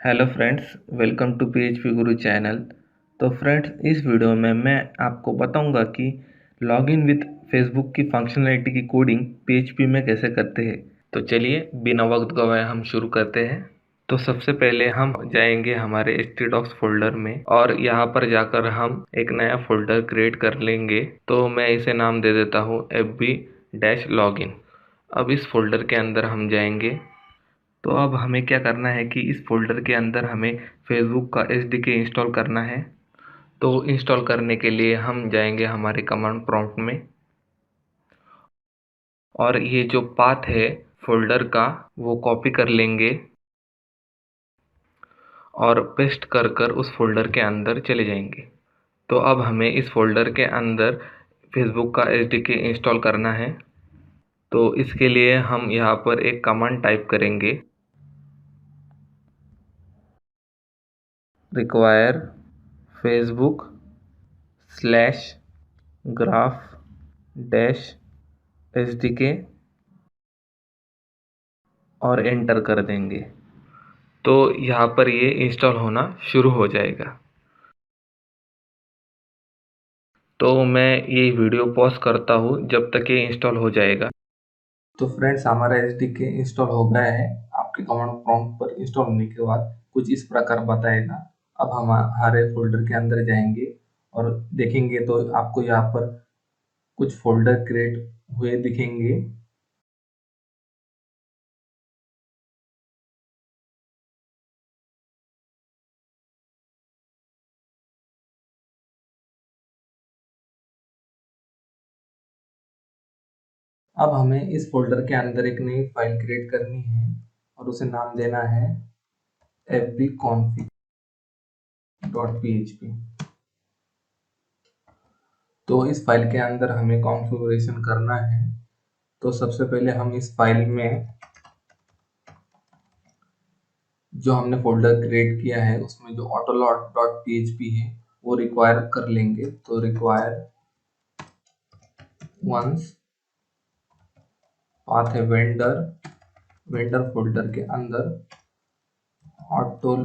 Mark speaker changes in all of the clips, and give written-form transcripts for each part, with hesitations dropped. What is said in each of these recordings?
Speaker 1: Hello friends, welcome to PHP Guru channel. तो friends, इस video में मैं आपको बताऊंगा कि लॉगिन विथ फेसबुक की फंक्शनैलिटी की कोडिंग पीएचपी में कैसे करते हैं। तो चलिए बिना वक्त गवाए हम शुरू करते हैं। तो सबसे पहले हम जाएंगे हमारे htdocs फोल्डर में और यहाँ पर जाकर हम एक नया फोल्डर क्रिएट कर लेंगे। तो मैं इसे नाम दे देता हूँ fb-login। अब इस फोल्डर के अंदर हम जाएंगे। तो अब हमें क्या करना है कि इस फोल्डर के अंदर हमें फेसबुक का एसडीके इंस्टॉल करना है। तो इंस्टॉल करने के लिए हम जाएंगे हमारे कमांड प्रॉम्प्ट में और ये जो पाथ है फोल्डर का वो कॉपी कर लेंगे और पेस्ट कर कर उस फोल्डर के अंदर चले जाएंगे। तो अब हमें इस फोल्डर के अंदर फेसबुक का एसडीके इंस्टॉल करना है। तो इसके लिए हम यहाँ पर एक कमांड टाइप करेंगे, require Facebook slash graph dash SDK और एंटर कर देंगे। तो यहाँ पर ये इंस्टॉल होना शुरू हो जाएगा। तो मैं ये वीडियो पॉज करता हूँ जब तक ये इंस्टॉल हो जाएगा। तो फ्रेंड्स, हमारा एसडीके इंस्टॉल हो गया है। आपके कमांड प्रॉम्प्ट पर इंस्टॉल होने के बाद कुछ इस प्रकार बताएगा। अब हम हमारे फोल्डर के अंदर जाएंगे और देखेंगे तो आपको यहाँ पर कुछ फोल्डर क्रिएट हुए दिखेंगे। अब हमें इस फोल्डर के अंदर एक नई फाइल क्रिएट करनी है और उसे नाम देना है fbconfig.php। तो इस फाइल के अंदर हमें कॉन्फ़िगरेशन करना है। तो सबसे पहले हम इस फाइल में जो हमने फोल्डर क्रिएट किया है उसमें जो autoload.php है वो रिक्वायर कर लेंगे। तो रिक्वायर वंस पाथ है वेंडर फोल्डर के अंदर autoload.php।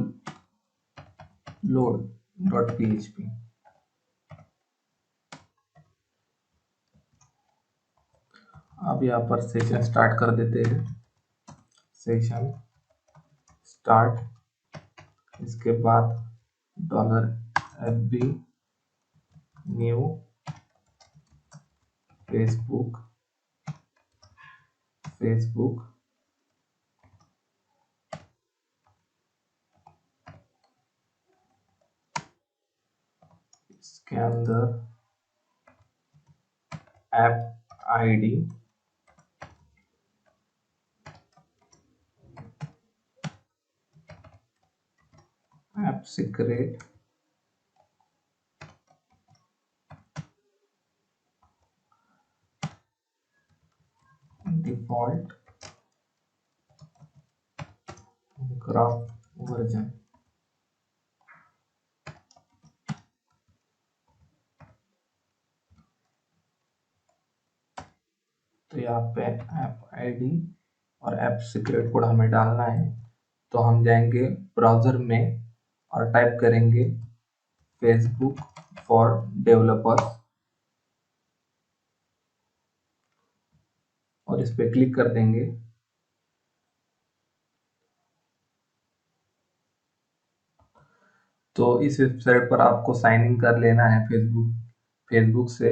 Speaker 1: अब यहाँ पर सेशन स्टार्ट कर देते हैं। सेशन स्टार्ट, इसके बाद $fb न्यू फेसबुक इसके अंदर app ID app secret default graph version. तो यहाँ पे ऐप आईडी और ऐप सीक्रेट कोड हमें डालना है। तो हम जाएंगे ब्राउज़र में और टाइप करेंगे फेसबुक फॉर डेवलपर्स और इस पे क्लिक कर देंगे। तो इस वेबसाइट पर आपको साइन इन कर लेना है फेसबुक से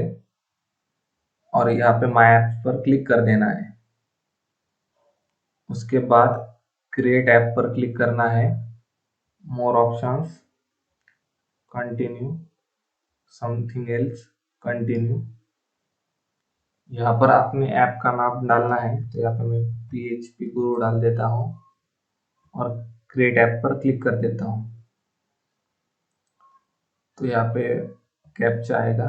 Speaker 1: और यहाँ पे माय ऐप्स पर क्लिक कर देना है। उसके बाद क्रिएट ऐप पर क्लिक करना है, more options, continue, something else, continue. यहाँ पर अपने ऐप का नाम डालना है। तो यहाँ पे मैं पीएचपी गुरु डाल देता हूँ और क्रिएट ऐप पर क्लिक कर देता हूँ। तो यहाँ पे कैप्चा आएगा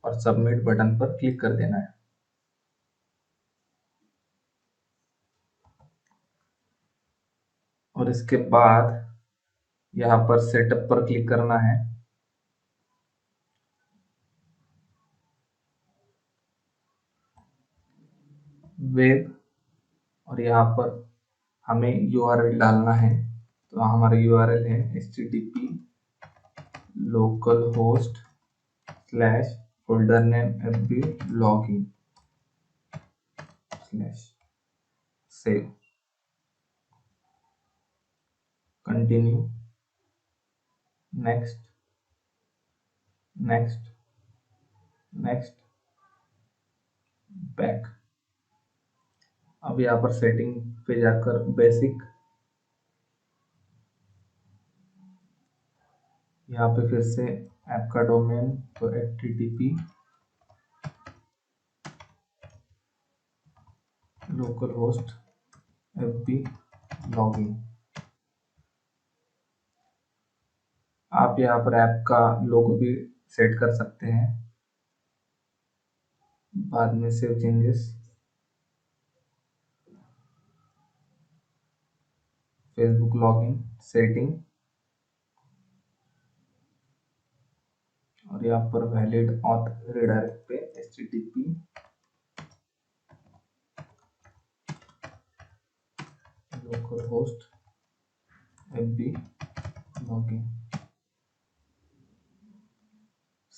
Speaker 1: और सबमिट बटन पर क्लिक कर देना है। और इसके बाद यहाँ पर सेटअप पर क्लिक करना है। वेब और यहाँ पर हमें यूआरएल डालना है। तो हमारा यूआरएल है http localhost/foldernameFB/login/save continue next next next back। अब यहाँ पर सेटिंग पे जाकर बेसिक, यहाँ पे फिर से ऐप का डोमेन तो http localhost/fb/login। आप यहाँ पर ऐप का लोगो भी सेट कर सकते हैं बाद में। Save changes, Facebook login setting, और यहाँ पर वैलिड ऑथ रिडायरेक्ट पे http localhost/fb/login।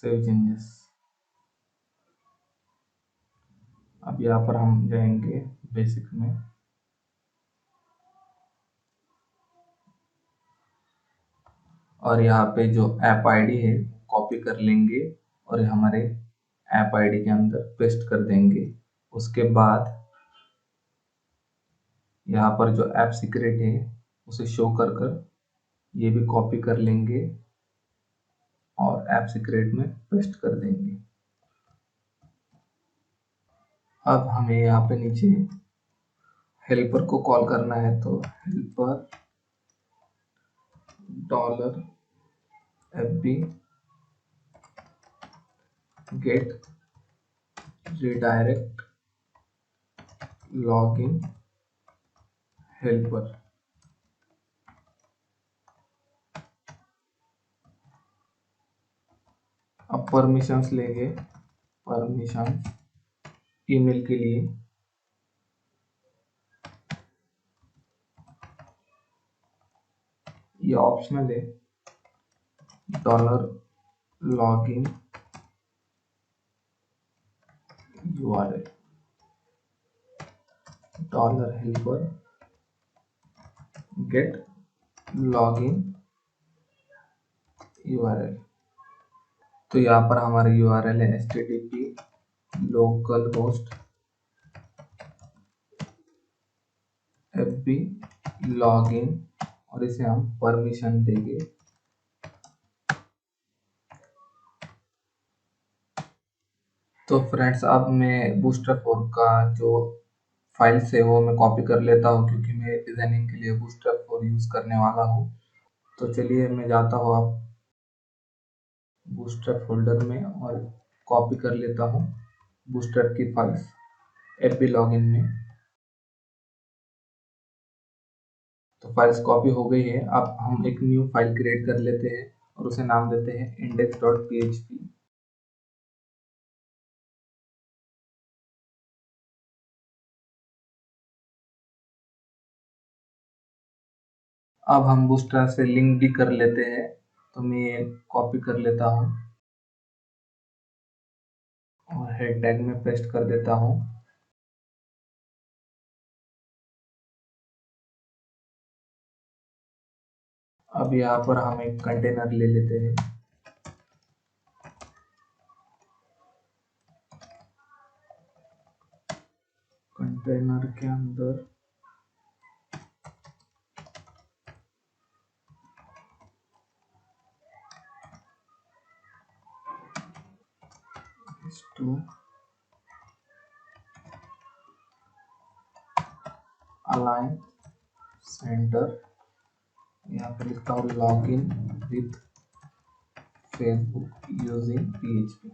Speaker 1: Save changes. अब यहाँ पर हम जाएंगे बेसिक में, और यहाँ पे जो ऐप आईडी है कॉपी कर लेंगे और हमारे ऐप आईडी के अंदर पेस्ट कर देंगे। उसके बाद यहाँ पर जो ऐप सीक्रेट है उसे शो कर कर ये भी कॉपी कर लेंगे और ऐप सीक्रेट में पेस्ट कर देंगे। अब हमें यहाँ पे नीचे हेल्पर को कॉल करना है, तो helper $fb get redirect login helper। अब परमिशंस लेंगे, परमिशन ईमेल के लिए ये ऑप्शनल है, $login URL $helper get login URL। तो यहाँ पर हमारा URL है http localhost/fb/login, और इसे हम परमिशन देंगे। तो फ्रेंड्स, अब मैं बूस्टरफ्लोट का जो फाइल्स है वो मैं कॉपी कर लेता हूँ, क्योंकि मैं डिजाइनिंग के लिए बूस्टरफ्लोट यूज करने वाला हूँ। तो चलिए मैं जाता हूँ अब बूस्टर फोल्डर में और कॉपी कर लेता हूँ बूस्टर की फाइल्स एफबी लॉगिन में। तो फाइल्स कॉपी हो गई है। अब हम एक न्यू फाइल क्रिएट कर लेते हैं और उसे नाम देते हैं index.php। अब हम बूस्टर से लिंक भी कर लेते हैं, तो मैं कॉपी कर लेता हूँ और हेड टैग में पेस्ट कर देता हूँ। अब यहाँ पर हम एक कंटेनर ले लेते हैं। कंटेनर के अंदर to align center, यहाँ पे लिखता हूँ login with Facebook using PHP।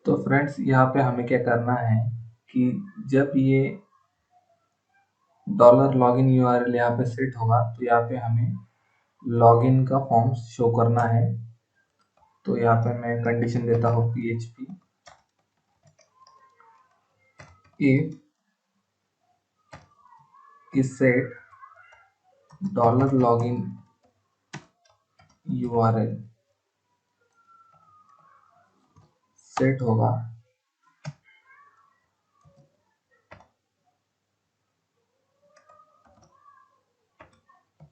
Speaker 1: तो फ्रेंड्स, यहाँ पे हमें क्या करना है कि जब ये $login URL यहाँ पे सेट होगा तो यहाँ पे हमें लॉगिन का फॉर्म शो करना है। तो यहाँ पे मैं कंडीशन देता हूँ PHP if इस set dollar login URL set होगा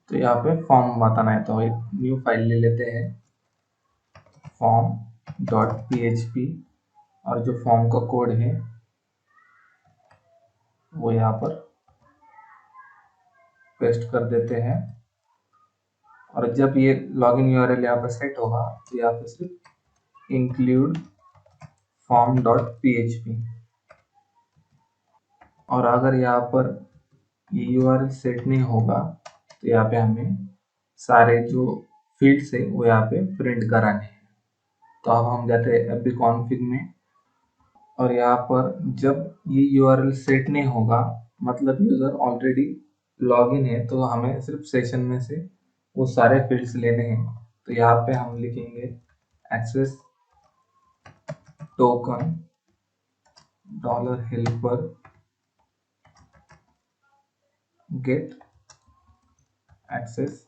Speaker 1: तो यहाँ पे फॉर्म बताना है, तो एक न्यू फाइल ले लेते हैं form.php और जो फॉर्म का कोड है वो यहाँ पर पेस्ट कर देते हैं। और जब ये लॉगिन यूआरएल यहाँ पर सेट होगा तो यहाँ पे सिर्फ इंक्लूड form.php, और अगर यहाँ पर ये यूआरएल सेट नहीं होगा तो यहाँ पे हमें सारे जो फील्ड्स है वो यहाँ पे प्रिंट कराने हैं। तो अब हम जाते हैं fb config में, और यहाँ पर जब ये यूआरएल सेट नहीं होगा मतलब यूजर ऑलरेडी लॉगिन है, तो हमें सिर्फ सेशन में से वो सारे फील्ड्स लेने हैं। तो यहाँ पे हम लिखेंगे access token $helper get access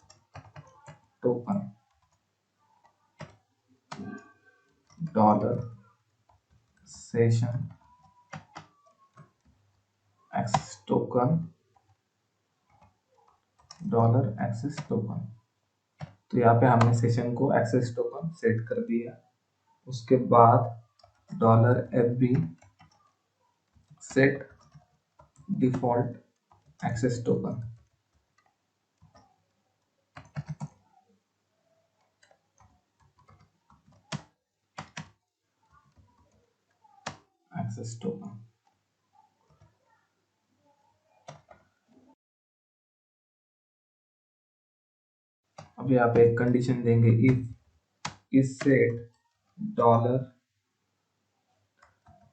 Speaker 1: token $session access token $access token। तो यहाँ पे हमने सेशन को एक्सेस टोकन सेट कर दिया। उसके बाद $fb set default access token access token। अब यहाँ पे एक कंडीशन देंगे इफ इस सेट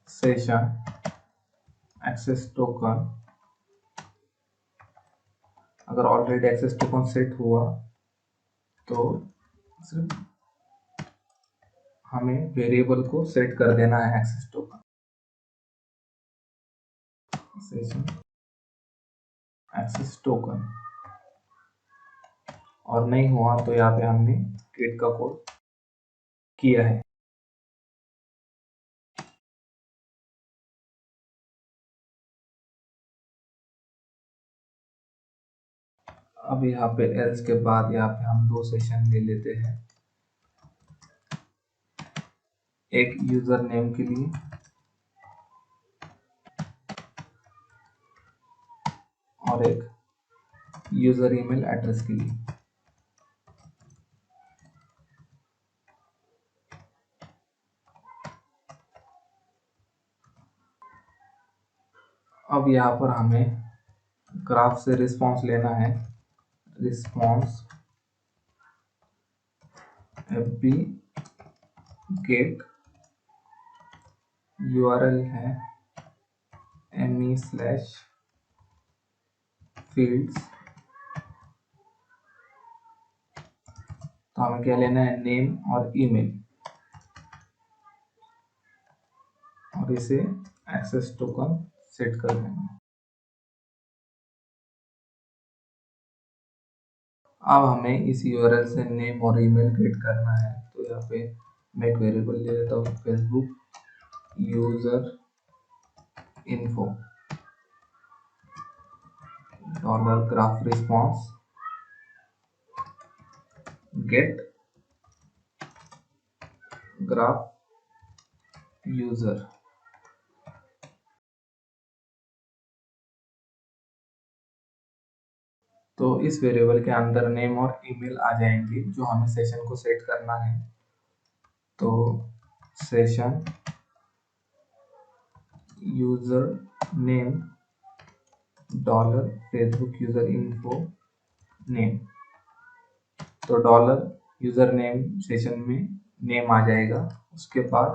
Speaker 1: $session access token, अगर ऑलरेडी एक्सेस टोकन सेट हुआ तो सिर्फ हमें वेरिएबल को सेट कर देना है access token session access token, और नहीं हुआ तो यहाँ पे हमने गेट का कोड किया है। अब यहाँ पे एल्स के बाद यहाँ पे हम दो सेशन ले लेते हैं, एक यूजर नेम के लिए और एक यूजर ईमेल एड्रेस के लिए। अब यहाँ पर हमें ग्राफ से रिस्पॉन्स लेना है, रिस्पॉन्स fb गेट यूआरएल है me/fields, तो हमें क्या लेना है नेम और ईमेल, और इसे एक्सेस टोकन सेट कर देना। अब हमें इस यूआरएल से नेम और ईमेल गेट करना है, तो यहाँ पे मैं एक वेरिएबल ले लेता हूँ Facebook user info $graph response get graph user। तो इस वेरिएबल के अंदर नेम और ईमेल आ जाएंगे जो हमें सेशन को सेट करना है। तो session user name $Facebook user info name, तो यूजर नेम सेशन में नेम आ जाएगा। उसके बाद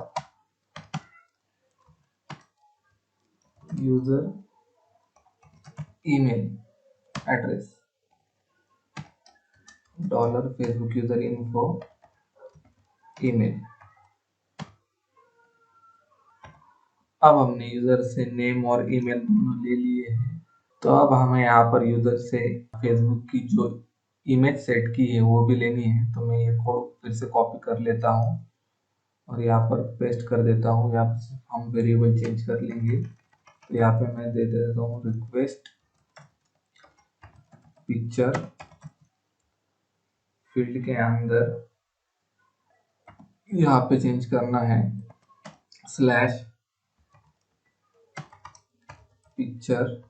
Speaker 1: user email address Facebook user info email. अब हमने यूजर से नेम और ईमेल दोनों ले लिए हैं, तो अब हमें यहाँ पर यूज़र से फेसबुक की जो इमेज सेट की है वो भी लेनी है। तो मैं ये कोड फिर से कॉपी कर लेता हूँ और यहाँ पर पेस्ट कर देता हूँ। यहाँ पर हम वेरिएबल चेंज कर लेंगे। तो यहाँ पे मैं दे देता हूँ रिक्वेस्ट पिक्चर, फील्ड के अंदर यहाँ पे चेंज करना है slash picture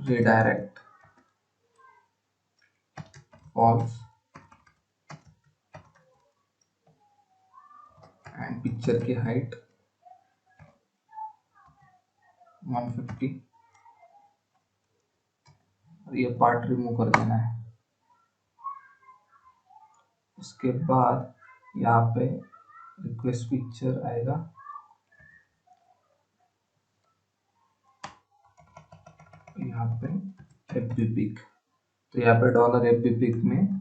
Speaker 1: redirect false and picture की हाइट 150 और ये पार्ट रिमूव कर देना है। उसके बाद यहाँ पे रिक्वेस्ट पिक्चर आएगा, यहाँ पे एफबी पिक। तो यहाँ पे डॉलर एफबी पिक में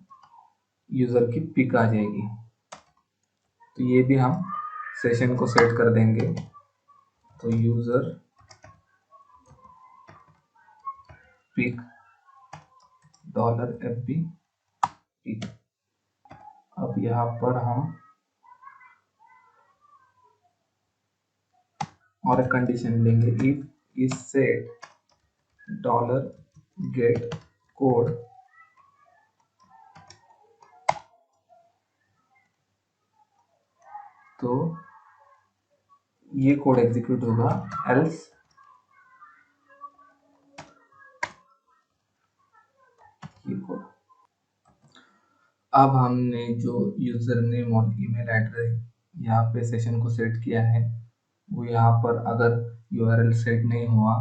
Speaker 1: यूजर की पिक आ जाएगी। तो ये भी हम सेशन को सेट कर देंगे। तो user pic dollar FB pic. अब यहाँ पर हम और एक कंडीशन लेंगे, if is set dollar get code. तो ये कोड एग्जीक्यूट होगा, एल्स ये कोड। अब हमने जो यूजर नेम और ईमेल एड्रेस यहाँ पे सेशन को सेट किया है वो यहाँ पर अगर यूआरएल सेट नहीं हुआ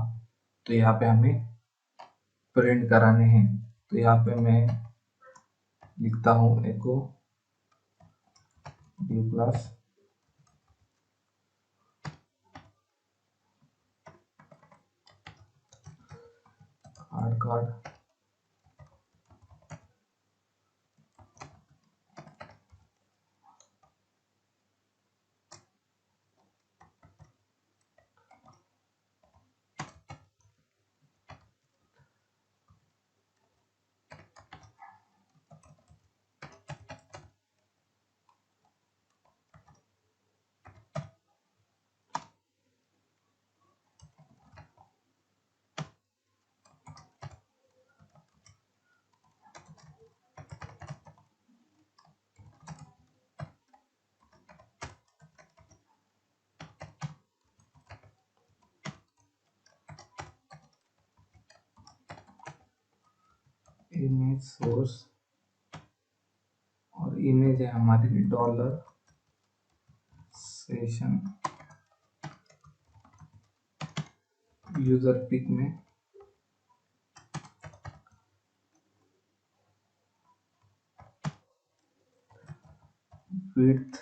Speaker 1: तो यहाँ पे हमें प्रिंट कराने हैं। तो यहाँ पे मैं लिखता हूँ echo D plus card card image source और इमेज है हमारी डॉलर सेशन यूजर पिक में width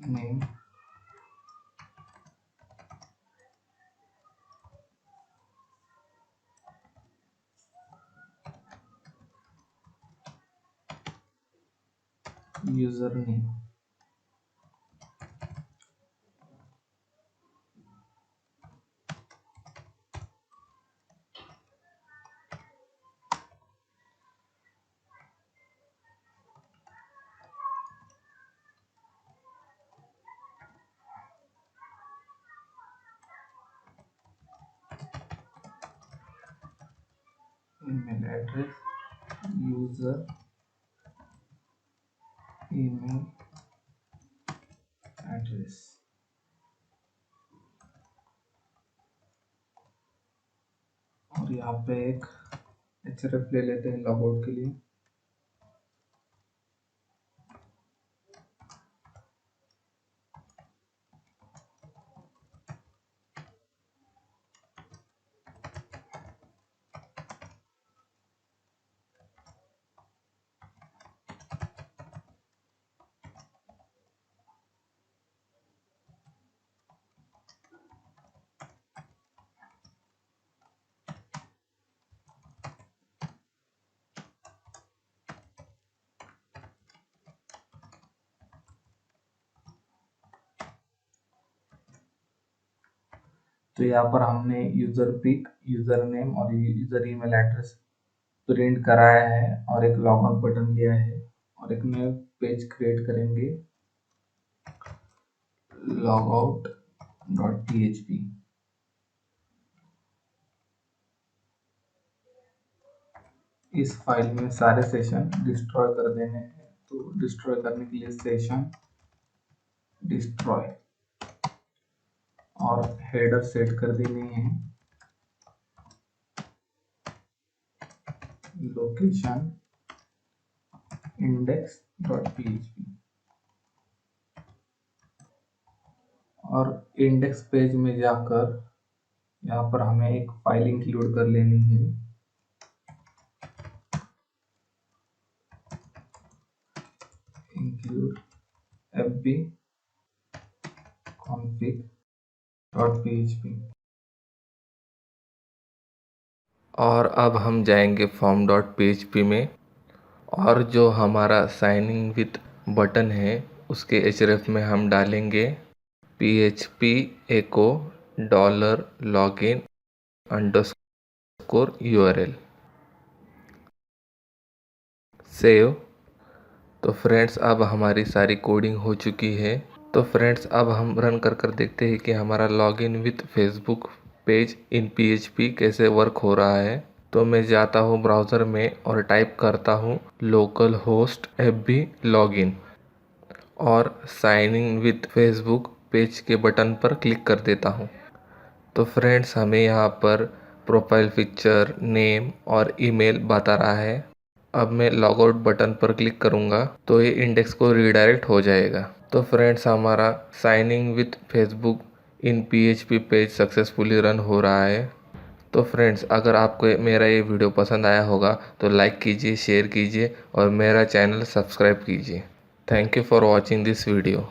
Speaker 1: name user name. Email address user email address. और यहाँ पे एक href ले लेते हैं लॉगआउट के लिए। तो यहाँ पर हमने यूज़र पिक, यूज़र नेम और यूज़र ईमेल एड्रेस प्रिंट कराया है और एक लॉग आउट बटन लिया है और एक नया पेज क्रिएट करेंगे logout.php। इस फाइल में सारे सेशन डिस्ट्रॉय कर देने हैं, तो डिस्ट्रॉय करने के लिए सेशन डिस्ट्रॉय और हेडर सेट कर देने हैं लोकेशन index.php और इंडेक्स पेज में जाकर यहाँ पर हमें एक फाइल इंक्लूड कर लेनी है include fbconfig.php। और अब हम जाएंगे form.php में और जो हमारा साइनिंग विथ बटन है उसके href में हम डालेंगे php echo $login_url सेव। तो फ्रेंड्स अब हमारी सारी कोडिंग हो चुकी है। तो फ्रेंड्स अब हम रन कर देखते हैं कि हमारा login with Facebook page in PHP कैसे वर्क हो रहा है। तो मैं जाता हूँ ब्राउज़र में और टाइप करता हूँ लोकल होस्ट fb लॉगिन और sign in with Facebook page के बटन पर क्लिक कर देता हूँ। तो फ्रेंड्स हमें यहाँ पर प्रोफाइल पिक्चर, नेम और ईमेल बता रहा है। अब मैं लॉगआउट बटन पर क्लिक करूँगा तो ये इंडेक्स को रीडायरेक्ट हो जाएगा। तो फ्रेंड्स हमारा signing with Facebook in PHP page successfully run हो रहा है। तो फ्रेंड्स अगर आपको मेरा ये वीडियो पसंद आया होगा तो लाइक कीजिए, शेयर कीजिए और मेरा चैनल सब्सक्राइब कीजिए। Thank you for watching this video.